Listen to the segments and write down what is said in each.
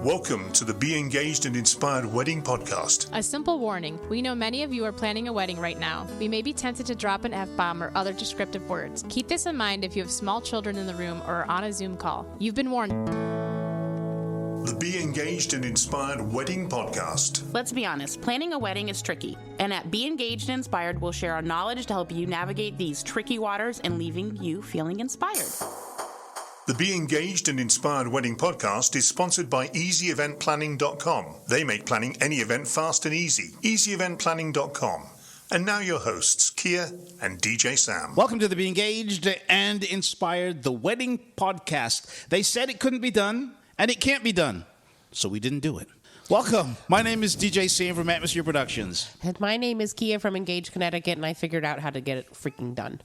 Welcome to the Be Engaged and Inspired Wedding Podcast. A simple warning. We know many of you are planning a wedding right now. We may be tempted to drop an F-bomb or other descriptive words. Keep this in mind if you have small children in the room or are on a Zoom call. You've been warned. The Be Engaged and Inspired Wedding Podcast. Let's be honest, planning a wedding is tricky. And at Be Engaged and Inspired, we'll share our knowledge to help you navigate these tricky waters and leaving you feeling inspired. The Be Engaged and Inspired Wedding Podcast is sponsored by EasyEventPlanning.com. They make planning any event fast and easy. EasyEventPlanning.com. And now your hosts, Kia and DJ Sam. Welcome to the Be Engaged and Inspired, the Wedding Podcast. They said it couldn't be done, and it can't be done, so we didn't do it. Welcome. My name is DJ Sam from Atmosphere Productions. And my name is Kia from Engage, Connecticut, and I figured out how to get it freaking done.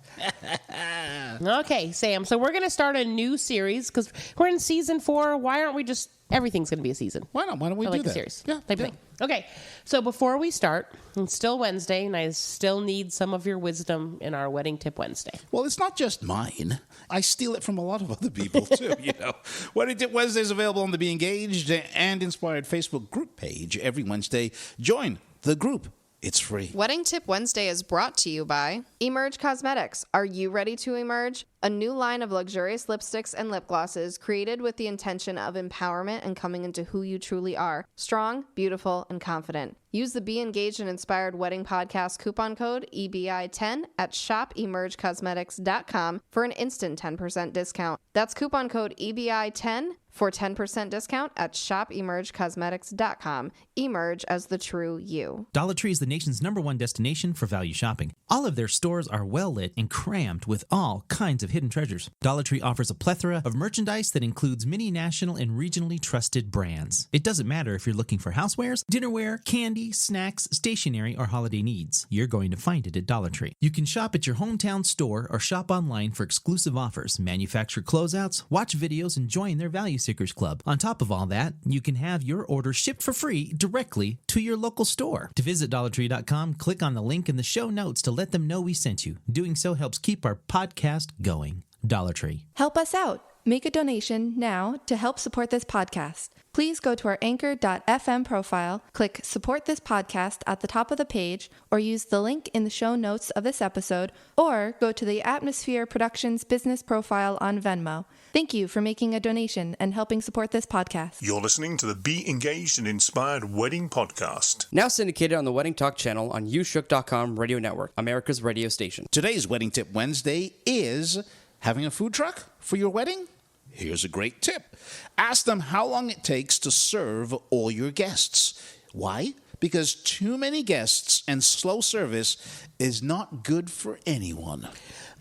Okay, Sam, so we're going to start a new series because we're in season 4. Why aren't we just... Everything's going to be a season. Why not? Why don't we do like that? A series. Yeah. Thing. Okay, so before we start, it's still Wednesday, and I still need some of your wisdom in our Wedding Tip Wednesday. Well, it's not just mine. I steal it from a lot of other people, too, you know. Wedding Tip Wednesday is available on the Be Engaged and Inspired Facebook group page every Wednesday. Join the group. It's free. Wedding Tip Wednesday is brought to you by Emerge Cosmetics. Are you ready to emerge? A new line of luxurious lipsticks and lip glosses created with the intention of empowerment and coming into who you truly are. Strong, beautiful, and confident. Use the Be Engaged and Inspired Wedding Podcast coupon code EBI10 at shopemergecosmetics.com for an instant 10% discount. That's coupon code EBI10 for 10% discount at shopemergecosmetics.com. Emerge as the true you. Dollar Tree is the nation's #1 destination for value shopping. All of their stores are well lit and crammed with all kinds of hidden treasures. Dollar Tree offers a plethora of merchandise that includes many national and regionally trusted brands. It doesn't matter if you're looking for housewares, dinnerware, candy, snacks, stationery, or holiday needs. You're going to find it at Dollar Tree. You can shop at your hometown store or shop online for exclusive offers, manufacturer closeouts, watch videos, and join their Value Seekers Club. On top of all that, you can have your order shipped for free directly to your local store. To visit DollarTree.com, click on the link in the show notes to let them know we sent you. Doing so helps keep our podcast going. Dollar Tree. Help us out. Make a donation now to help support this podcast. Please go to our anchor.fm profile, click Support This Podcast at the top of the page, or use the link in the show notes of this episode, or go to the Atmosphere Productions business profile on Venmo. Thank you for making a donation and helping support this podcast. You're listening to the Be Engaged and Inspired Wedding Podcast. Now syndicated on the Wedding Talk channel on YouShook.com radio network, America's radio station. Today's Wedding Tip Wednesday is having a food truck for your wedding? Here's a great tip. Ask them how long it takes to serve all your guests. Why? Because too many guests and slow service is not good for anyone.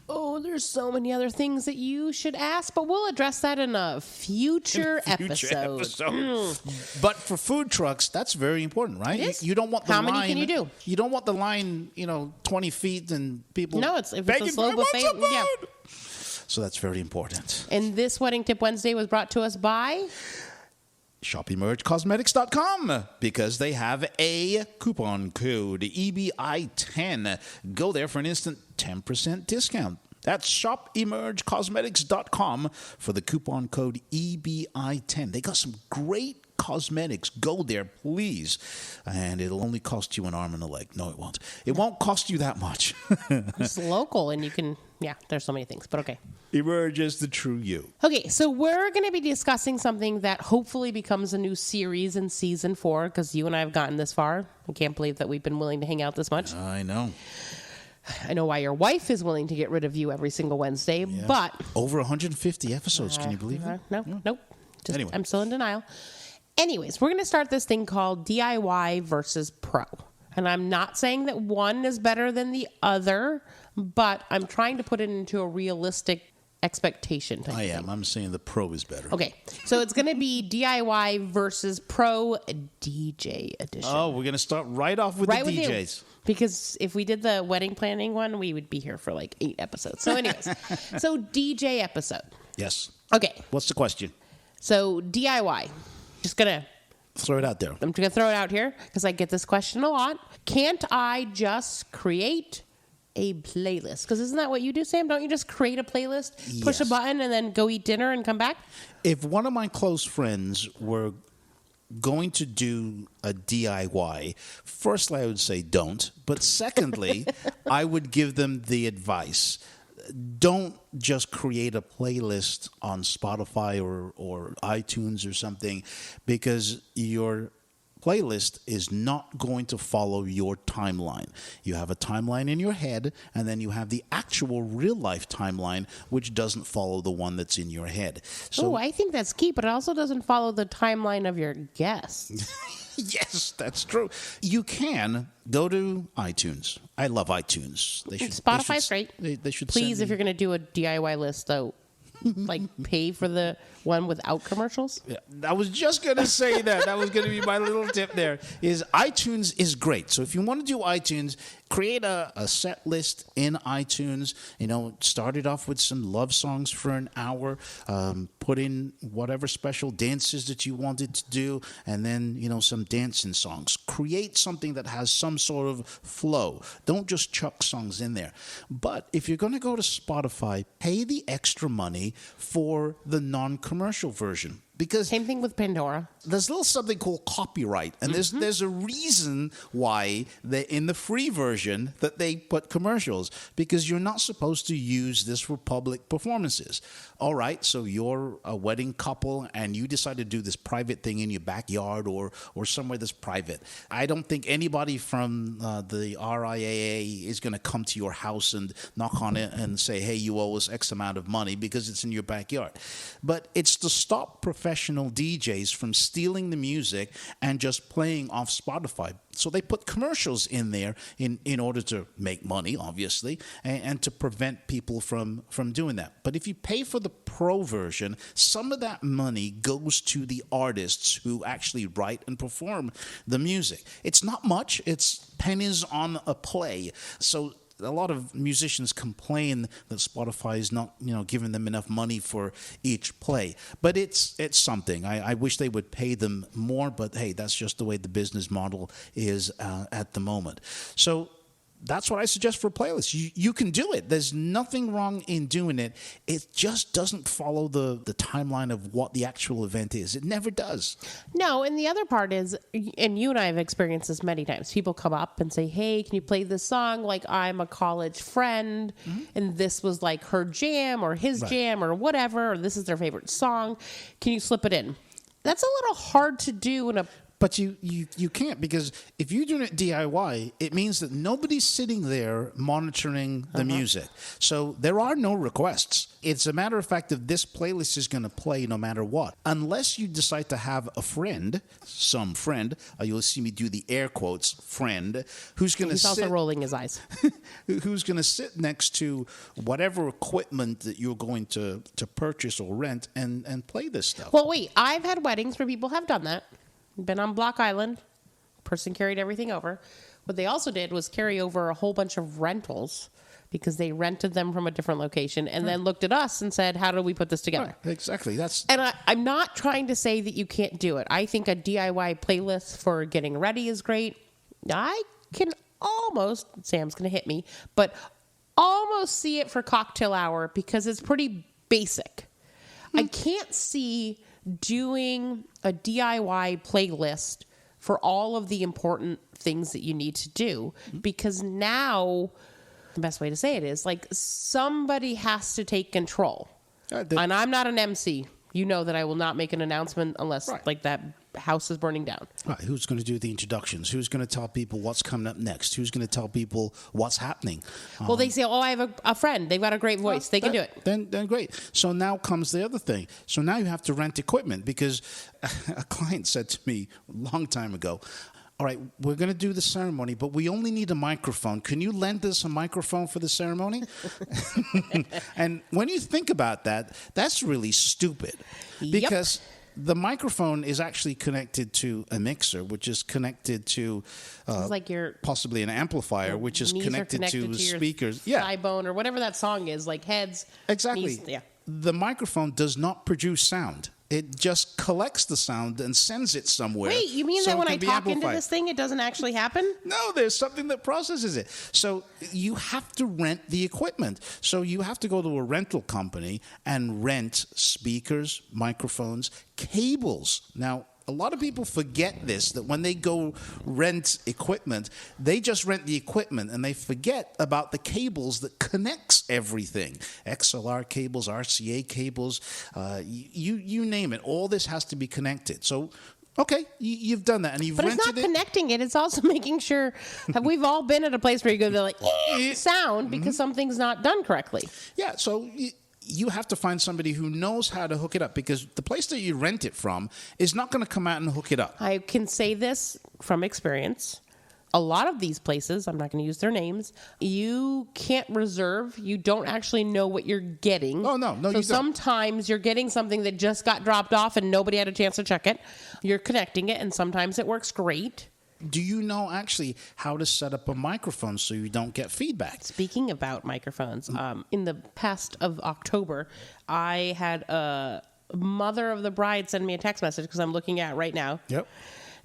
Oh, there's so many other things that you should ask, but we'll address that in a future episode. But for food trucks, that's very important, right? It is. You don't want the How line. many can you do? You don't want the line, 20 feet and people. No, if it's begging a slow for buffet. some food. Yeah. So that's very important. And this Wedding Tip Wednesday was brought to us by ShopEmergeCosmetics.com, because they have a coupon code EBI10. Go there for an instant 10% discount. That's ShopEmergeCosmetics.com for the coupon code EBI10. They got some great cosmetics. Go there, please. And it'll only cost you an arm and a leg. No, it won't. It won't cost you that much. It's local, and you can, there's so many things, but okay. Emerge as the true you. Okay, so we're going to be discussing something that hopefully becomes a new series in season 4, because you and I have gotten this far. I can't believe that we've been willing to hang out this much. I know. I know why your wife is willing to get rid of you every single Wednesday, but... Over 150 episodes, can you believe it? Nope. Anyway. I'm still in denial. Anyways, we're going to start this thing called DIY versus Pro. And I'm not saying that one is better than the other, but I'm trying to put it into a realistic expectation. I am. I'm saying the Pro is better. Okay. So it's going to be DIY versus Pro DJ edition. Oh, we're going to start right off with the DJs. Because if we did the wedding planning one, we would be here for like 8 episodes. So anyways, so DJ episode. Yes. Okay. What's the question? So DIY. Just going to... Throw it out there. I'm going to throw it out here because I get this question a lot. Can't I just create a playlist? Because isn't that what you do, Sam? Don't you just create a playlist, push a button, and then go eat dinner and come back? If one of my close friends were going to do a DIY, firstly, I would say don't. But secondly, I would give them the advice. Don't just create a playlist on Spotify or iTunes or something, because your playlist is not going to follow your timeline. You have a timeline in your head, and then you have the actual real life timeline, which doesn't follow the one that's in your head. So I think that's key, but it also doesn't follow the timeline of your guests. yes, that's true. You can go to iTunes. I love iTunes. Spotify's great. They should Please, if you're going to do a DIY list, though, like pay for the one without commercials. Yeah, I was just going to say that. That was going to be my little tip there. Is iTunes is great. So if you want to do iTunes, create a set list in iTunes. Start it off with some love songs for an hour. Put in whatever special dances that you wanted to do, and then some dancing songs. Create something that has some sort of flow. Don't just chuck songs in there. But if you're going to go to Spotify, pay the extra money for the non-commercial version. Because same thing with Pandora. There's a little something called copyright, and there's a reason why in the free version that they put commercials, because you're not supposed to use this for public performances. All right, so you're a wedding couple and you decide to do this private thing in your backyard or somewhere that's private. I don't think anybody from the RIAA is going to come to your house and knock on it and say, hey, you owe us X amount of money because it's in your backyard. But it's to stop professional DJs from stealing the music and just playing off Spotify. So they put commercials in there in order to make money, obviously, and to prevent people from doing that. But if you pay for the pro version, some of that money goes to the artists who actually write and perform the music. It's not much. It's pennies on a play. So a lot of musicians complain that Spotify is not, giving them enough money for each play. But it's something. I wish they would pay them more, but hey, that's just the way the business model is at the moment. So that's what I suggest for playlists. You can do it. There's nothing wrong in doing it. It just doesn't follow the timeline of what the actual event is. It never does. No, and the other part is, and you and I have experienced this many times, people come up and say, hey, can you play this song? Like, I'm a college friend, and this was like her jam or his jam or whatever, or this is their favorite song. Can you slip it in? That's a little hard to do in a... But you can't, because if you're doing it DIY, it means that nobody's sitting there monitoring the music. So there are no requests. It's a matter of fact that this playlist is going to play no matter what. Unless you decide to have a friend, some friend, you'll see me do the air quotes, friend, who's going to sit... He's also rolling his eyes. Who's going to sit next to whatever equipment that you're going to purchase or rent and play this stuff. Well, wait, I've had weddings where people have done that. Been on Block Island. Person carried everything over. What they also did was carry over a whole bunch of rentals because they rented them from a different location and then looked at us and said, how do we put this together? Right, exactly. And I'm not trying to say that you can't do it. I think a DIY playlist for getting ready is great. I can almost, Sam's going to hit me, but almost see it for cocktail hour because it's pretty basic. I can't see doing a DIY playlist for all of the important things that you need to do, because now the best way to say it is like somebody has to take control. And I'm not an MC. You know that I will not make an announcement unless like that house is burning down. Right. Who's going to do the introductions? Who's going to tell people what's coming up next? Who's going to tell people what's happening? Well, they say, I have a friend. They've got a great voice. They can do it. Then great. So now comes the other thing. So now you have to rent equipment, because a client said to me a long time ago, all right, we're going to do the ceremony, but we only need a microphone. Can you lend us a microphone for the ceremony? And when you think about that, that's really stupid. Because the microphone is actually connected to a mixer, which is connected to like your possibly an amplifier, which is connected to speakers. Thigh bone or whatever that song is, like heads. Exactly. Knees, The microphone does not produce sound. It just collects the sound and sends it somewhere. Wait, you mean that when I talk into this thing, it doesn't actually happen? No, there's something that processes it. So you have to rent the equipment. So you have to go to a rental company and rent speakers, microphones, cables. Now, A lot of people forget this, that when they go rent equipment, they just rent the equipment and they forget about the cables that connects everything. XLR cables, RCA cables, you name it. All this has to be connected. So, okay, you've done that and you've rented it. But it's not connecting it. It's also making sure that we've all been at a place where you go to like sound because something's not done correctly. Yeah, so you have to find somebody who knows how to hook it up because the place that you rent it from is not going to come out and hook it up. I can say this from experience. A lot of these places, I'm not going to use their names, you can't reserve. You don't actually know what you're getting. Oh, no, you don't. Sometimes you're getting something that just got dropped off and nobody had a chance to check it. You're connecting it, and sometimes it works great. Do you know actually how to set up a microphone so you don't get feedback? Speaking about microphones, in the past of October, I had a mother of the bride send me a text message because I'm looking at it right now. Yep.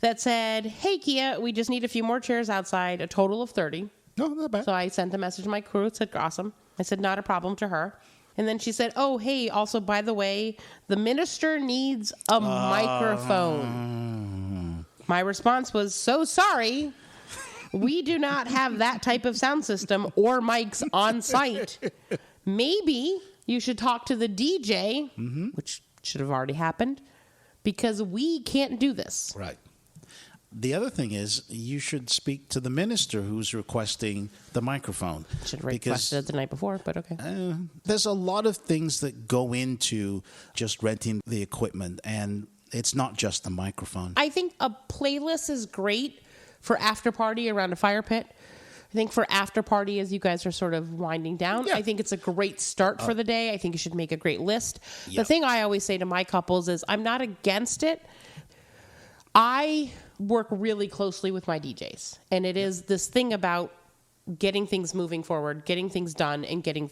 That said, hey, Kia, we just need a few more chairs outside, a total of 30. No, not bad. So I sent a message to my crew. It said, awesome. I said, not a problem to her. And then she said, oh, hey, also, by the way, the minister needs a microphone. My response was, so sorry. We do not have that type of sound system or mics on site. Maybe you should talk to the DJ, which should have already happened, because we can't do this. Right. The other thing is you should speak to the minister who's requesting the microphone. Should have requested it the night before, but okay. There's a lot of things that go into just renting the equipment, and it's not just the microphone. I think a playlist is great for after party around a fire pit. I think for after party, as you guys are sort of winding down, I think it's a great start for the day. I think you should make a great list. Yep. The thing I always say to my couples is I'm not against it. I work really closely with my DJs, and it is this thing about getting things moving forward, getting things done, and getting,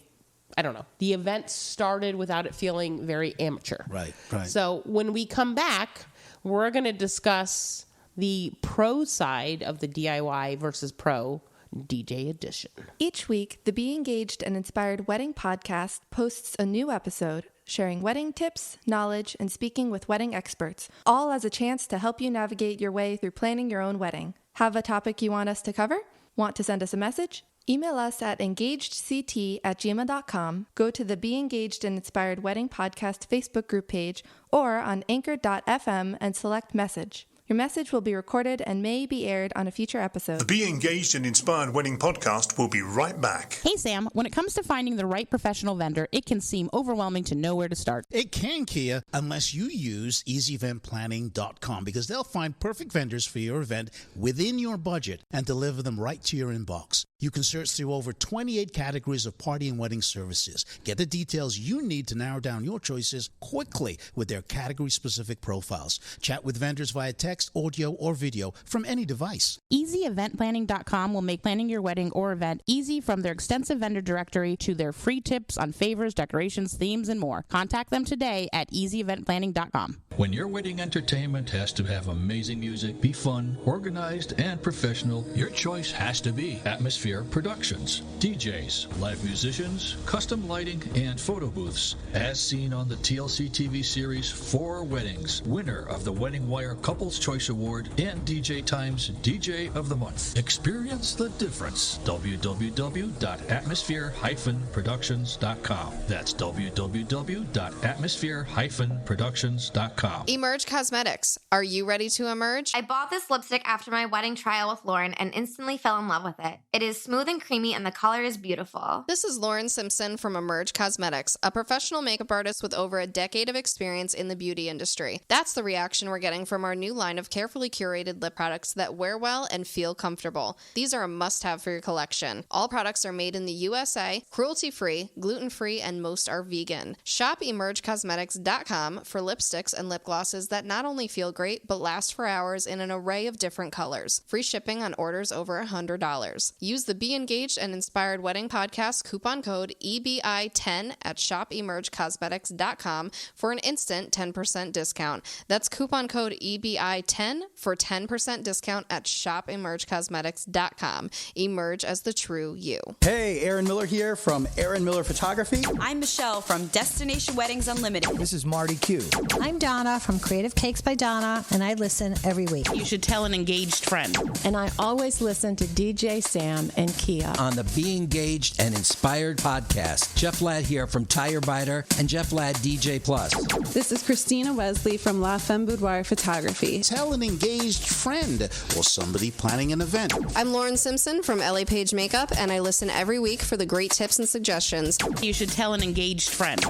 I don't know, the event started without it feeling very amateur. Right. So when we come back, we're going to discuss the pro side of the DIY versus pro DJ edition. Each week, the Be Engaged and Inspired Wedding podcast posts a new episode sharing wedding tips, knowledge, and speaking with wedding experts, all as a chance to help you navigate your way through planning your own wedding. Have a topic you want us to cover? Want to send us a message? Email us at engagedct@gmail.com, go to the Be Engaged and Inspired Wedding Podcast Facebook group page, or on anchor.fm and select message. Your message will be recorded and may be aired on a future episode. The Be Engaged and Inspired Wedding podcast will be right back. Hey, Sam, when it comes to finding the right professional vendor, it can seem overwhelming to know where to start. It can, Kia, unless you use easyeventplanning.com, because they'll find perfect vendors for your event within your budget and deliver them right to your inbox. You can search through over 28 categories of party and wedding services. Get the details you need to narrow down your choices quickly with their category-specific profiles. Chat with vendors via text, audio, or video from any device. EasyEventPlanning.com will make planning your wedding or event easy, from their extensive vendor directory to their free tips on favors, decorations, themes, and more. Contact them today at EasyEventPlanning.com. When your wedding entertainment has to have amazing music, be fun, organized, and professional, your choice has to be Atmosphere Productions. DJs, live musicians, custom lighting, and photo booths. As seen on the TLC TV series 4 Weddings, winner of the Wedding Wire Couples Choice Award and DJ Times DJ of the Month. Experience the difference. www.atmosphere-productions.com. That's www.atmosphere-productions.com. Emerge Cosmetics. Are you ready to emerge? I bought this lipstick after my wedding trial with Lauren and instantly fell in love with it. It is smooth and creamy and the color is beautiful. This is Lauren Simpson from Emerge Cosmetics, a professional makeup artist with over a decade of experience in the beauty industry. That's the reaction we're getting from our new line of carefully curated lip products that wear well and feel comfortable. These are a must-have for your collection. All products are made in the USA, cruelty-free, gluten-free, and most are vegan. Shop EmergeCosmetics.com for lipsticks and lip glosses that not only feel great, but last for hours in an array of different colors. Free shipping on orders over $100. Use the Be Engaged and Inspired Wedding Podcast coupon code EBI10 at shopemergecosmetics.com for an instant 10% discount. That's coupon code EBI10 for 10% discount at shopemergecosmetics.com. Emerge as the true you. Hey, Aaron Miller here from Aaron Miller Photography. I'm Michelle from Destination Weddings Unlimited. This is Marty Q. I'm Dom Donna from Creative Cakes by Donna, and I listen every week. You should tell an engaged friend. And I always listen to DJ Sam and Kia on the Be Engaged and Inspired podcast. Jeff Ladd here from Tire Biter and Jeff Ladd DJ Plus. This is Christina Wesley from La Femme Boudoir Photography. Tell an engaged friend or somebody planning an event. I'm Lauren Simpson from LA Page Makeup, and I listen every week for the great tips and suggestions. You should tell an engaged friend.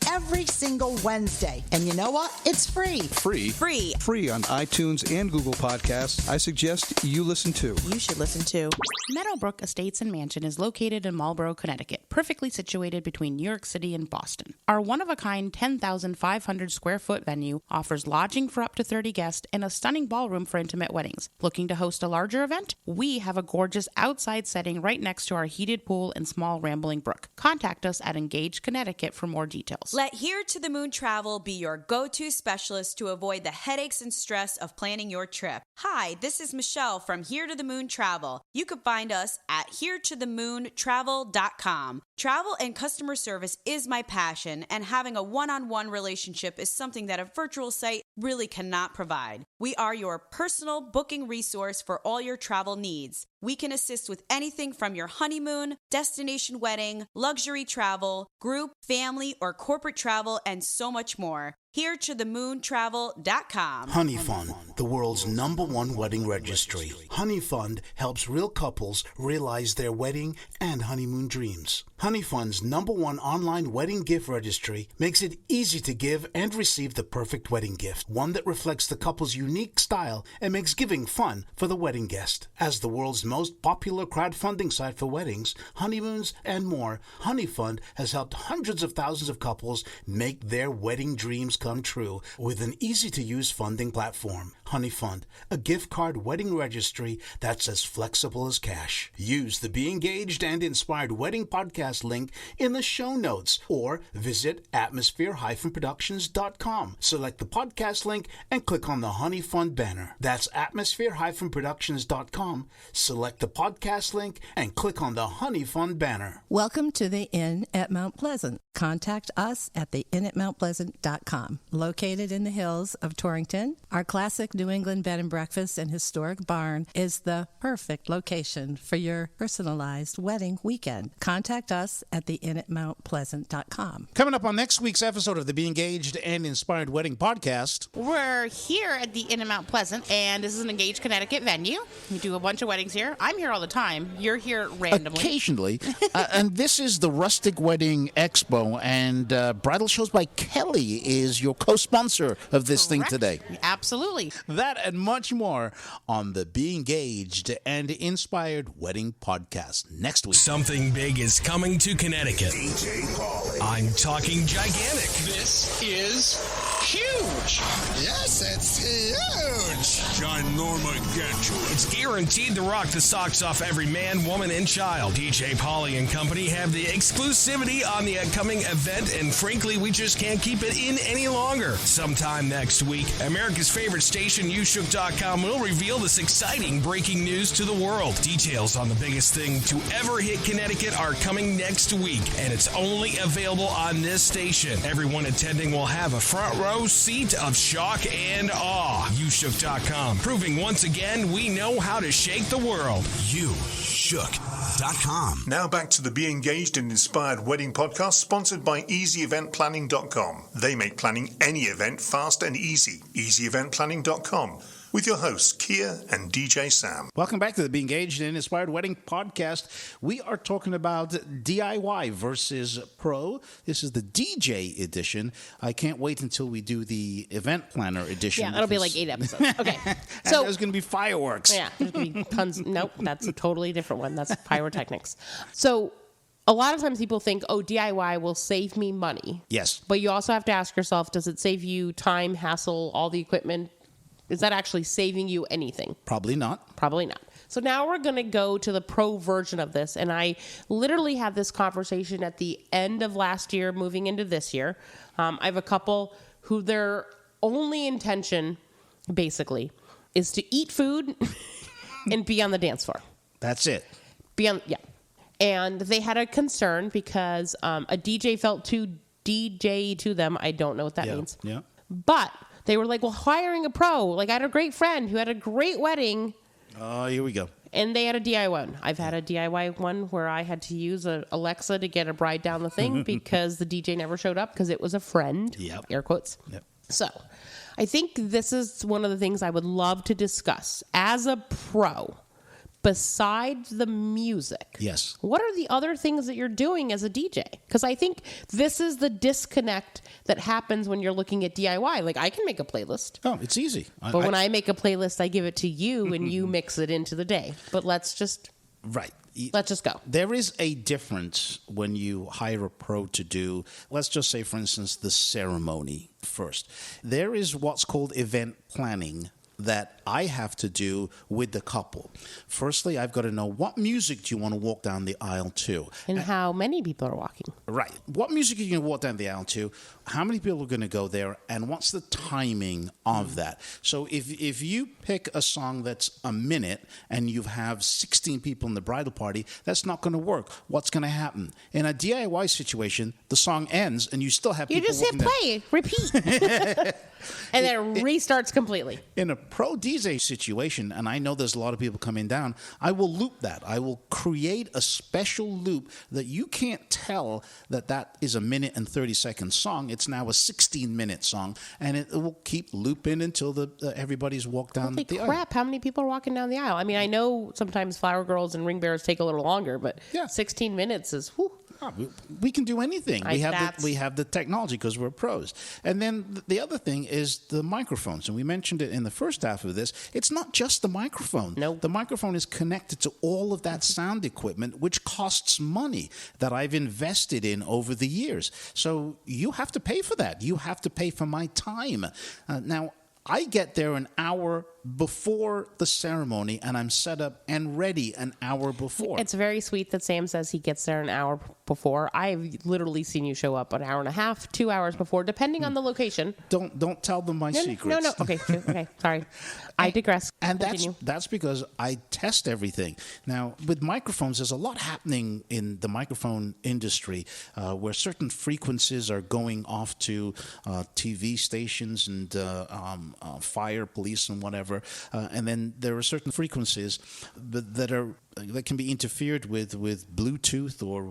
Every single Wednesday. And you know what? It's free. Free on iTunes and Google Podcasts. I suggest you listen to. You should listen to. Meadowbrook Estates and Mansion is located in Marlborough, Connecticut, perfectly situated between New York City and Boston. Our one-of-a-kind 10,500 square foot venue offers lodging for up to 30 guests and a stunning ballroom for intimate weddings. Looking to host a larger event? We have a gorgeous outside setting right next to our heated pool and small rambling brook. Contact us at Engage Connecticut for more details. Let Here to the Moon Travel be your go-to specialist to avoid the headaches and stress of planning your trip. Hi, this is Michelle from Here to the Moon Travel. You can find us at heretothemoontravel.com. Travel and customer service is my passion, and having a one-on-one relationship is something that a virtual site really cannot provide. We are your personal booking resource for all your travel needs. We can assist with anything from your honeymoon, destination wedding, luxury travel, group, family, or corporate travel, and so much more. heretothemoontravel.com. Honey Fund, the world's #1 wedding registry. Honey Fund helps real couples realize their wedding and honeymoon dreams. Honey Fund's #1 online wedding gift registry makes it easy to give and receive the perfect wedding gift, one that reflects the couple's unique style and makes giving fun for the wedding guest. As the world's most popular crowdfunding site for weddings, honeymoons, and more, Honey Fund has helped hundreds of thousands of couples make their wedding dreams come true with an easy-to-use funding platform. Honey Fund, a gift card wedding registry that's as flexible as cash. Use the Be Engaged and Inspired Wedding podcast link in the show notes or visit atmosphere-productions.com. Select the podcast link and click on the Honey Fund banner. That's atmosphere-productions.com. Select the podcast link and click on the Honey Fund banner. Welcome to the Inn at Mount Pleasant. Contact us at theinnatmountpleasant.com. Located in the hills of Torrington, our classic New England bed and breakfast and historic barn is the perfect location for your personalized wedding weekend. Contact us at theinnatmountpleasant.com. Coming up on next week's episode of the Be Engaged and Inspired Wedding podcast. We're here at the Inn at Mount Pleasant, and this is an Engage Connecticut venue. We do a bunch of weddings here. I'm here all the time. You're here randomly. Occasionally. And this is the Rustic Wedding Expo, and Bridal Shows by Kelly is your co-sponsor of this thing today. Absolutely. That and much more on the Be Engaged and Inspired Wedding podcast next week. Something big is coming to Connecticut. DJ Pauly. I'm talking gigantic. This is huge. Yes, it's huge. Ginormagantuous. It's guaranteed to rock the socks off every man, woman, and child. DJ Pauly and company have the exclusivity on the upcoming event, and frankly, we just can't keep it in any longer. Sometime next week, America's favorite station, YouShook.com, will reveal this exciting breaking news to the world. Details on the biggest thing to ever hit Connecticut are coming next week, and it's only available on this station. Everyone attending will have a front row seat of shock and awe. YouShook.com, proving once again we know how to shake the world. YouShook.com. Now back to the Be Engaged and Inspired Wedding podcast, sponsored by EasyEventPlanning.com. They make planning any event fast and easy. EasyEventPlanning.com. With your hosts, Kia and DJ Sam. Welcome back to the Be Engaged and Inspired Wedding podcast. We are talking about DIY versus Pro. This is the DJ edition. I can't wait until we do the event planner edition. Yeah, that'll be like 8 episodes. Okay. So there's going to be fireworks. Yeah, there's going to be tons. Nope, that's a totally different one. That's pyrotechnics. So a lot of times people think, oh, DIY will save me money. Yes. But you also have to ask yourself, does it save you time, hassle, all the equipment? Is that actually saving you anything? Probably not. Probably not. So now we're going to go to the pro version of this. And I literally had this conversation at the end of last year, moving into this year. I have a couple who their only intention, basically, is to eat food and be on the dance floor. That's it. Yeah. And they had a concern because a DJ felt too DJ to them. I don't know what that means. Yeah. But They were like, well, hiring a pro. Like, I had a great friend who had a great wedding. Oh, here we go. And they had a DIY one. I've had a DIY one where I had to use a Alexa to get a bride down the thing because the DJ never showed up because it was a friend. Yep. Air quotes. Yep. So I think this is one of the things I would love to discuss. As a pro, besides the music, yes, what are the other things that you're doing as a DJ? Because I think this is the disconnect that happens when you're looking at DIY. Like, I can make a playlist. Oh, it's easy. But when I make a playlist, I give it to you and you mix it into the day. But let's just go. There is a difference when you hire a pro to do, let's just say, for instance, the ceremony first. There is what's called event planning that I have to do with the couple. Firstly, I've got to know, what music do you want to walk down the aisle to? And how many people are walking. Right. What music are you going to walk down the aisle to? How many people are going to go there? And what's the timing of that? So if you pick a song that's a minute and you have 16 people in the bridal party, that's not going to work. What's going to happen? In a DIY situation, the song ends and you still have people You just hit play, repeat. And then it restarts completely. In a pro DJ situation, and I know there's a lot of people coming down, I will loop that. I will create a special loop that you can't tell that is a minute and 30-second song. It's now a 16-minute song, and it will keep looping until everybody's walked down the aisle. Holy crap, how many people are walking down the aisle? I mean, I know sometimes flower girls and ring bearers take a little longer, but 16 minutes is, whew. We can do anything. We have the technology because we're pros. And then the other thing is the microphones. And we mentioned it in the first half of this. It's not just the microphone. No. The microphone is connected to all of that sound equipment, which costs money that I've invested in over the years. So you have to pay for that. You have to pay for my time. Now, I get there an hour before the ceremony, and I'm set up and ready an hour before. It's very sweet that Sam says he gets there an hour before. I've literally seen you show up an hour and a half, 2 hours before, depending on the location. Don't tell them my secrets. No. Okay, sorry. I digress. And that's because I test everything. Now, with microphones, there's a lot happening in the microphone industry where certain frequencies are going off to TV stations and fire, police, and whatever. And then there are certain frequencies that can be interfered with Bluetooth or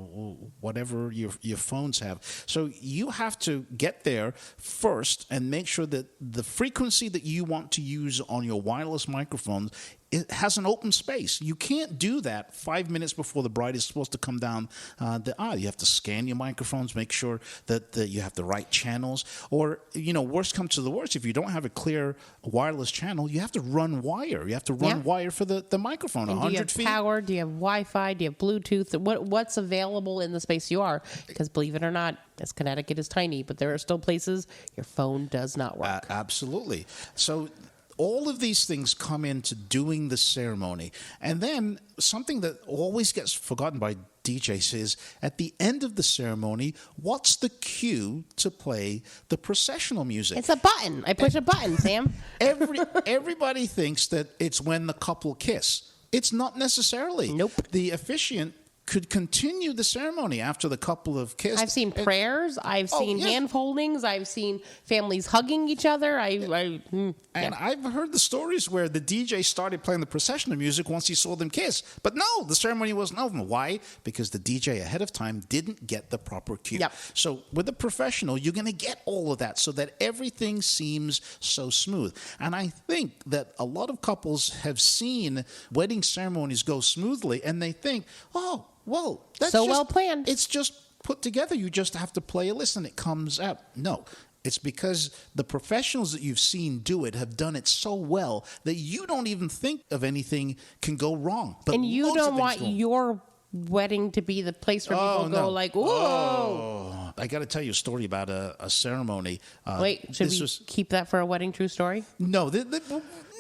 whatever your phones have. So you have to get there first and make sure that the frequency that you want to use on your wireless microphones, it has an open space. You can't do that 5 minutes before the bride is supposed to come down the aisle. You have to scan your microphones, make sure that you have the right channels. Or, worst comes to the worst, if you don't have a clear wireless channel, you have to run wire. You have to run wire for the microphone, and 100 feet. Do you have power? Do you have Wi-Fi? Do you have Bluetooth? What's available in the space you are? Because believe it or not, as Connecticut is tiny, but there are still places your phone does not work. Absolutely. So all of these things come into doing the ceremony. And then something that always gets forgotten by DJs is, at the end of the ceremony, what's the cue to play the processional music? It's a button. I push a button, Sam. Everybody thinks that it's when the couple kiss. It's not necessarily. Nope. The officiant could continue the ceremony after the couple have kissed. I've seen prayers. I've seen hand holdings. I've seen families hugging each other. And I've heard the stories where the DJ started playing the processional music once he saw them kiss. But no, the ceremony wasn't over. Why? Because the DJ ahead of time didn't get the proper cue. Yep. So with a professional, you're going to get all of that so that everything seems so smooth. And I think that a lot of couples have seen wedding ceremonies go smoothly, and they think, well, that's so well planned. It's just put together. You just have to play a list and it comes out. No, it's because the professionals that you've seen do it have done it so well that you don't even think of anything can go wrong. But and you don't want your wedding to be the place where people go like, whoa. I got to tell you a story about a ceremony. Wait, should we keep that for a wedding true story? No,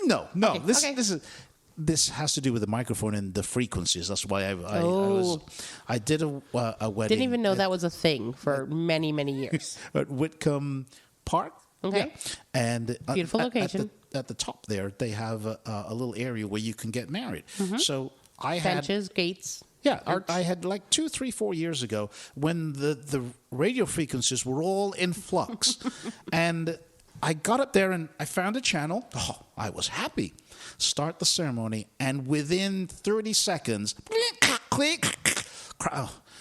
no. Okay. This has to do with the microphone and the frequencies. That's why I did a wedding. Didn't even know that was a thing for many, many years. At Whitcomb Park. Okay. Yeah. And beautiful location. At the top there, they have a little area where you can get married. Mm-hmm. So I had benches, gates. Yeah, I had like 2, 3, 4 years ago when the radio frequencies were all in flux, and I got up there and I found a channel. Oh, I was happy. Start the ceremony, and within 30 seconds, click.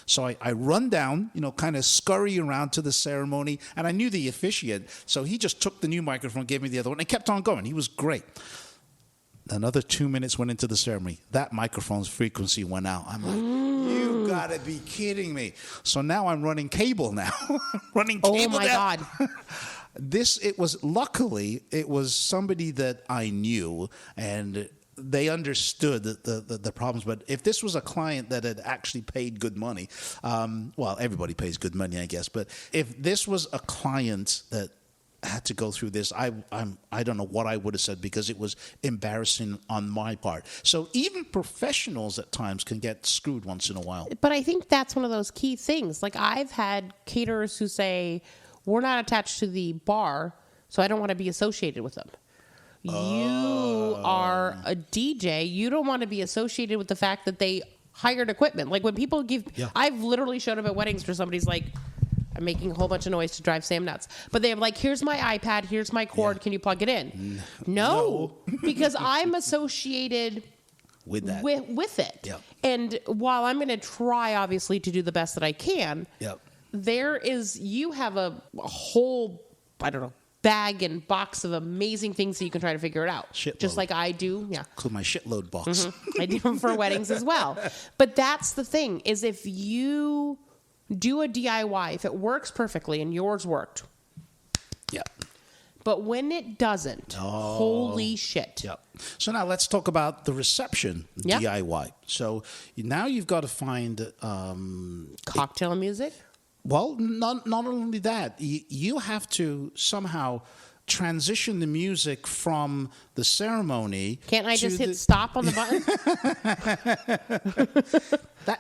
So I run down, kind of scurry around to the ceremony, and I knew the officiant, so he just took the new microphone, gave me the other one, and kept on going. He was great. Another 2 minutes went into the ceremony. That microphone's frequency went out. I'm like, you gotta be kidding me. So now I'm running cable now. Running cable. Oh my God. Luckily, it was somebody that I knew, and they understood the problems. But if this was a client that had actually paid good money, well, everybody pays good money, I guess. But if this was a client that had to go through this, I don't know what I would have said, because it was embarrassing on my part. So even professionals at times can get screwed once in a while. But I think that's one of those key things. Like, I've had caterers who say, we're not attached to the bar, so I don't want to be associated with them. You are a DJ. You don't want to be associated with the fact that they hired equipment. Like, when people I've literally showed up at weddings where somebody's like, I'm making a whole bunch of noise to drive Sam nuts. But they're like, here's my iPad, here's my cord, can you plug it in? No. Because I'm associated with that. With it. Yep. And while I'm going to try, obviously, to do the best that I can, you have a whole, I don't know, bag and box of amazing things that you can try to figure it out. Shitload. Just like I do. Yeah. Include my shitload box. Mm-hmm. I do them for weddings as well. But that's the thing, is if you do a DIY, if it works perfectly, and yours worked. Yep. But when it doesn't, holy shit. Yep. So now let's talk about the reception DIY. So now you've got to find cocktail music. Well, not only that, you have to somehow transition the music from the ceremony. Can't I just hit stop on the button?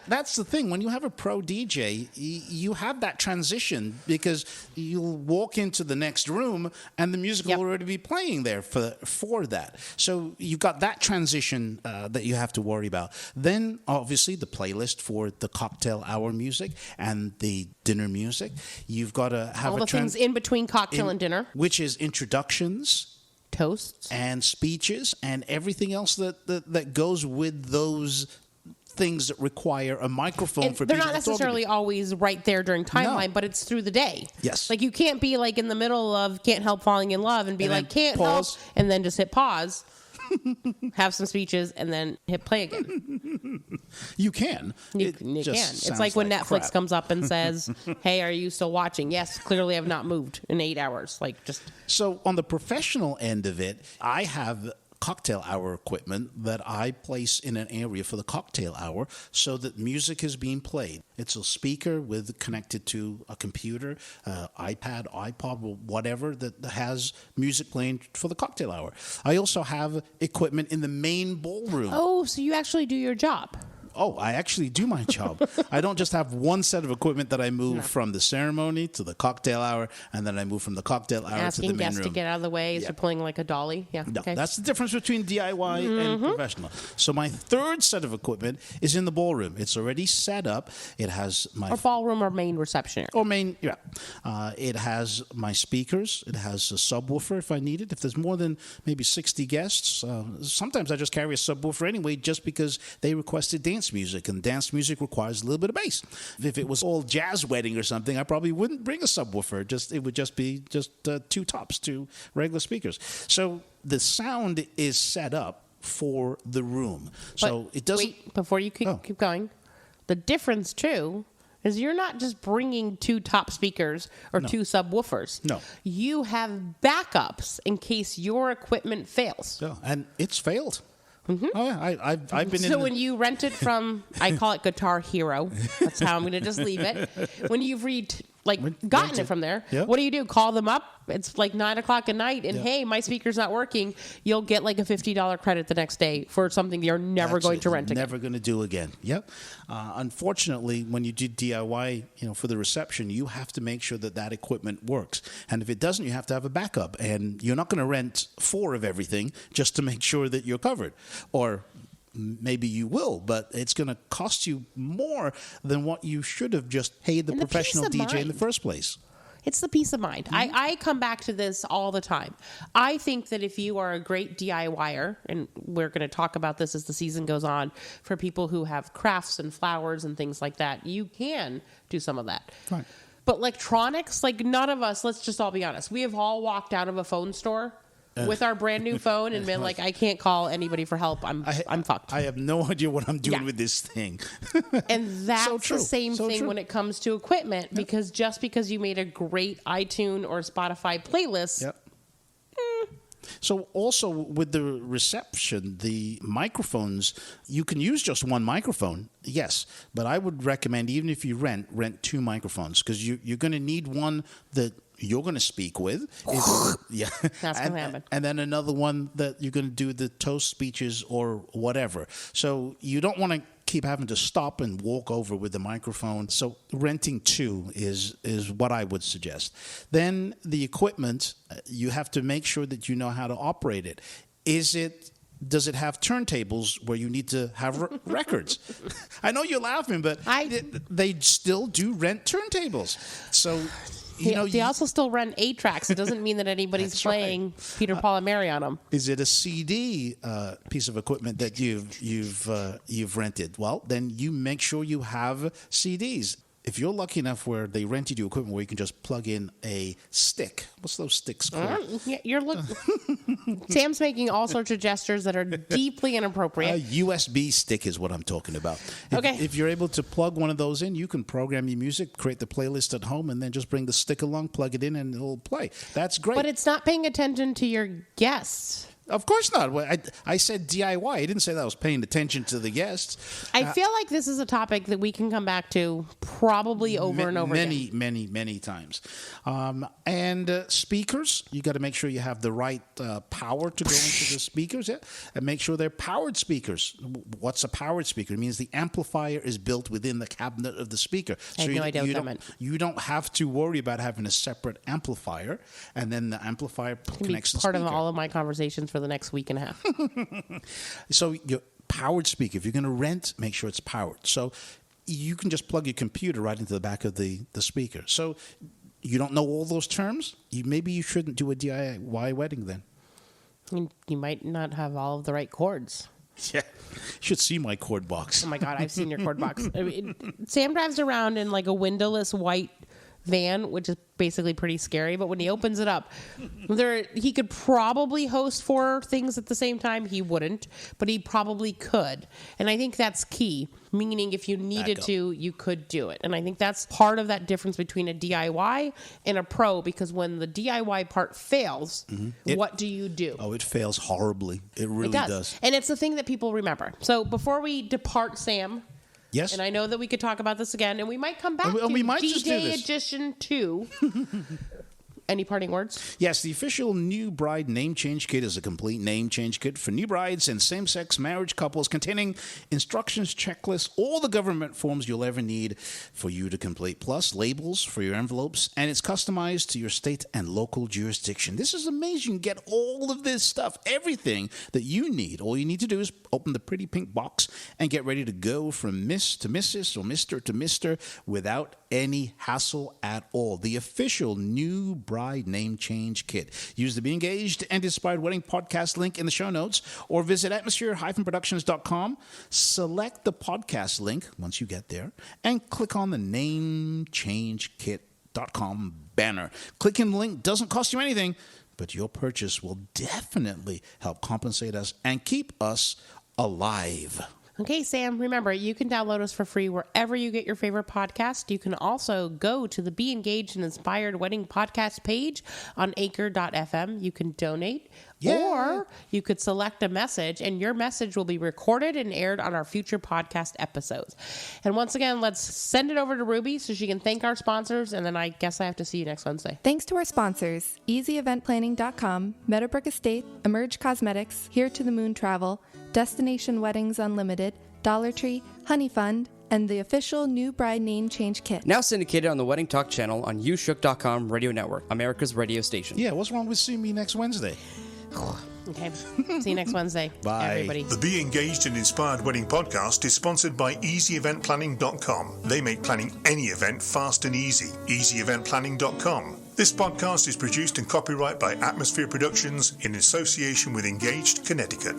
That's the thing. When you have a pro DJ, you have that transition, because you'll walk into the next room and the music will already be playing there for that. So you've got that transition that you have to worry about. Then, obviously, the playlist for the cocktail hour music and the dinner music. You've got to have all the things in between cocktail and dinner, which is introductions, toasts, and speeches, and everything else that goes with those things that require a microphone and for they're people not necessarily always right there during timeline, but it's through the day. Yes. Like, you can't be like in the middle of Can't Help Falling in Love and be like, can't pause. Help, and then just hit pause, have some speeches, and then hit play again. You can. You can. It's like when Netflix comes up and says, hey, are you still watching? Yes, clearly I've not moved in 8 hours. Like, just. So on the professional end of it, I have cocktail hour equipment that I place in an area for the cocktail hour so that music is being played. It's a speaker connected to a computer, iPad, iPod, whatever that has music playing for the cocktail hour. I also have equipment in the main ballroom. Oh, so you actually do your job. Oh, I actually do my job. I don't just have one set of equipment that I move from the ceremony to the cocktail hour, and then I move from the cocktail hour to the main room. Asking guests to get out of the way as you're pulling like a dolly. Yeah. No, okay. That's the difference between DIY and professional. So my third set of equipment is in the ballroom. It's already set up. It has my ballroom or main reception area. Or main, yeah. It has my speakers. It has a subwoofer if I need it. If there's more than maybe 60 guests, sometimes I just carry a subwoofer anyway, just because they requested dance music, and dance music requires a little bit of bass. If it was all jazz wedding or something, I probably wouldn't bring a subwoofer. It would just be two tops, two regular speakers. So the sound is set up for the room. So it doesn't. Wait, before you keep going, the difference too is you're not just bringing two top speakers or two subwoofers. No. You have backups in case your equipment fails. Yeah, and it's failed. Mm-hmm. Oh, yeah. I've been. So when you rent it from, I call it Guitar Hero. That's how I'm going to just leave it. When you've gotten it from there, what do? Call them up. It's like 9:00 at night, and hey, my speaker's not working. You'll get like a $50 credit the next day for something you're never going to rent again. Never going to do again. Yep. Unfortunately, when you do DIY, for the reception, you have to make sure that equipment works. And if it doesn't, you have to have a backup. And you're not going to rent 4 of everything just to make sure that you're covered. Or maybe you will, but it's going to cost you more than what you should have just paid the professional DJ in the first place. It's the peace of mind. I come back to this all the time. I think that if you are a great DIYer, and we're going to talk about this as the season goes on, for people who have crafts and flowers and things like that, you can do some of that. Right. But electronics, like none of us, let's just all be honest, we have all walked out of a phone store with our brand new phone and been like, I can't call anybody for help. I'm fucked. I have no idea what I'm doing with this thing. And that's So the same thing true. when it comes to equipment, because just because you made a great iTunes or Spotify playlist. So also with the reception, the microphones, you can use just one microphone, yes. But I would recommend, even if you rent 2 microphones, because you're going to need one that you're going to speak with. Yeah. That's going to happen. And then another one that you're going to do the toast speeches or whatever. So you don't want to keep having to stop and walk over with the microphone. So renting 2 is what I would suggest. Then the equipment, you have to make sure that you know how to operate it. Does it have turntables where you need to have records? I know you're laughing, but they still do rent turntables. So they also still run 8 tracks. It doesn't mean that anybody's playing Peter, Paul, and Mary on them. Is it a CD piece of equipment that you've rented? Well, then you make sure you have CDs. If you're lucky enough where they rented you equipment where you can just plug in a stick. What's those sticks called? Sam's making all sorts of gestures that are deeply inappropriate. A USB stick is what I'm talking about. If you're able to plug one of those in, you can program your music, create the playlist at home, and then just bring the stick along, plug it in, and it'll play. That's great. But it's not paying attention to your guests. Of course not. I said DIY. I didn't say that I was paying attention to the guests. I feel like this is a topic that we can come back to probably over and over again. Many times. And speakers, you got to make sure you have the right power to go into the speakers. Yeah? And make sure they're powered speakers. What's a powered speaker? It means the amplifier is built within the cabinet of the speaker. I have no idea what that meant. You don't have to worry about having a separate amplifier, and then the amplifier connects to the speaker. Part of all of my conversations for the next week and a half. So your powered speaker, if you're going to rent, make sure it's powered. So you can just plug your computer right into the back of the speaker. So you don't know all those terms? Maybe you shouldn't do a DIY wedding then. You might not have all of the right chords. Yeah, you should see my chord box. Oh my God, I've seen your chord box. Sam drives around in like a windowless white van, which is basically pretty scary, but when he opens it up, he could probably host 4 things at the same time. He wouldn't, but he probably could. And I think that's key, meaning if you needed to, you could do it. And I think that's part of that difference between a DIY and a pro, because when the DIY part fails, what do you do? Oh, it fails horribly. It really does. And it's the thing that people remember. So before we depart, Sam, yes, and I know that we could talk about this again, and we might come back to D-Day Edition 2. Any parting words? Yes, the official new bride name change kit is a complete name change kit for new brides and same-sex marriage couples, containing instructions, checklists, all the government forms you'll ever need for you to complete, plus labels for your envelopes, and it's customized to your state and local jurisdiction. This is amazing. You get all of this stuff, everything that you need. All you need to do is open the pretty pink box and get ready to go from Miss to Mrs. or Mr. to Mr. without any hassle at all. The official new bride name change kit. Use the Be Engaged and Inspired Wedding podcast link in the show notes, or visit atmosphere-productions.com. Select the podcast link once you get there and click on the namechangekit.com banner. Clicking the link doesn't cost you anything, but your purchase will definitely help compensate us and keep us alive. Okay, Sam, remember, you can download us for free wherever you get your favorite podcast. You can also go to the Be Engaged and Inspired Wedding podcast page on anchor.fm. You can donate, or you could select a message, and your message will be recorded and aired on our future podcast episodes. And once again, let's send it over to Ruby so she can thank our sponsors, and then I guess I have to see you next Wednesday. Thanks to our sponsors, EasyEventPlanning.com, Meadowbrook Estate, Emerge Cosmetics, Here to the Moon Travel, Destination Weddings Unlimited, Dollar Tree, Honey Fund, and the official new bride name change kit. Now syndicated on the Wedding Talk channel on YouShook.com Radio Network, America's radio station. Yeah, what's wrong with seeing me next Wednesday? Okay. See you next Wednesday. Bye. Everybody. The Be Engaged and Inspired Wedding podcast is sponsored by EasyEventPlanning.com. They make planning any event fast and easy. EasyEventPlanning.com. This podcast is produced and copyright by Atmosphere Productions in association with Engaged Connecticut.